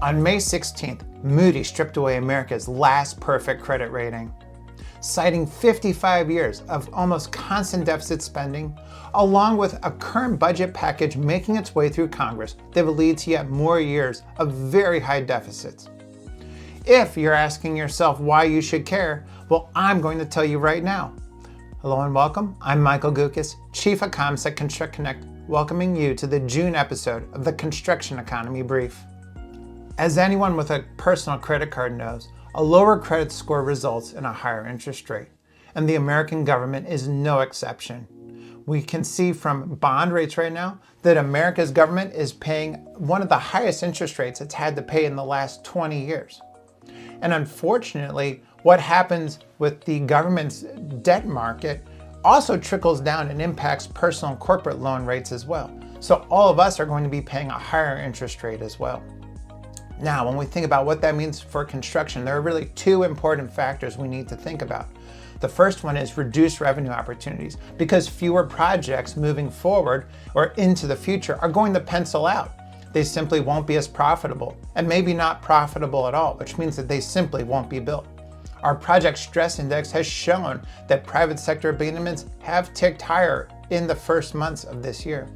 On May 16th, Moody's stripped away America's last perfect credit rating, citing 55 years of almost constant deficit spending, along with a current budget package making its way through Congress that will lead to yet more years of very high deficits. If you're asking yourself why you should care, well, I'm going to tell you right now. Hello and welcome. I'm Michael Guckes, Chief Economist at Construct Connect, welcoming you to the June episode of the Construction Economy Brief. As anyone with a personal credit card knows, a lower credit score results in a higher interest rate, and the American government is no exception. We can see from bond rates right now that America's government is paying one of the highest interest rates it's had to pay in the last 20 years. And unfortunately, what happens with the government's debt market also trickles down and impacts personal and corporate loan rates as well. So all of us are going to be paying a higher interest rate as well. Now, when we think about what that means for construction, there are really two important factors we need to think about. The first one is reduced revenue opportunities, because fewer projects moving forward or into the future are going to pencil out. They simply won't be as profitable, and maybe not profitable at all, which means that they simply won't be built. Our project stress index has shown that private sector abandonments have ticked higher in the first months of this year.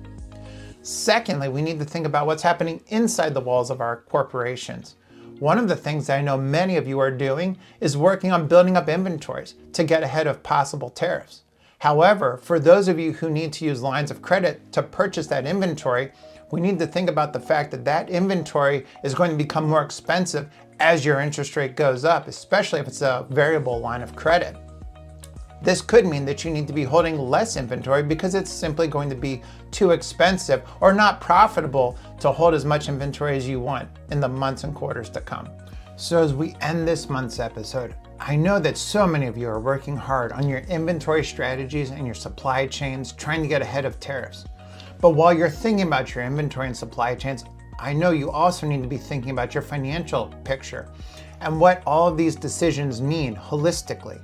Secondly, we need to think about what's happening inside the walls of our corporations. One of the things that I know many of you are doing is working on building up inventories to get ahead of possible tariffs. However, for those of you who need to use lines of credit to purchase that inventory, we need to think about the fact that that inventory is going to become more expensive as your interest rate goes up, especially if it's a variable line of credit. This could mean that you need to be holding less inventory because it's simply going to be too expensive or not profitable to hold as much inventory as you want in the months and quarters to come. So as we end this month's episode, I know that so many of you are working hard on your inventory strategies and your supply chains, trying to get ahead of tariffs. But while you're thinking about your inventory and supply chains, I know you also need to be thinking about your financial picture and what all of these decisions mean holistically.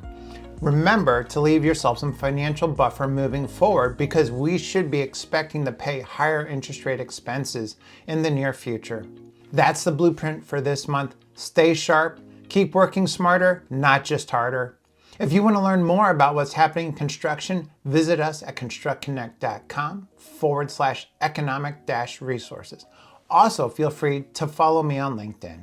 Remember to leave yourself some financial buffer moving forward, because we should be expecting to pay higher interest rate expenses in the near future. That's the blueprint for this month. Stay sharp, keep working smarter, not just harder. If you want to learn more about what's happening in construction, visit us at constructconnect.com/economic-resources. Also, feel free to follow me on LinkedIn.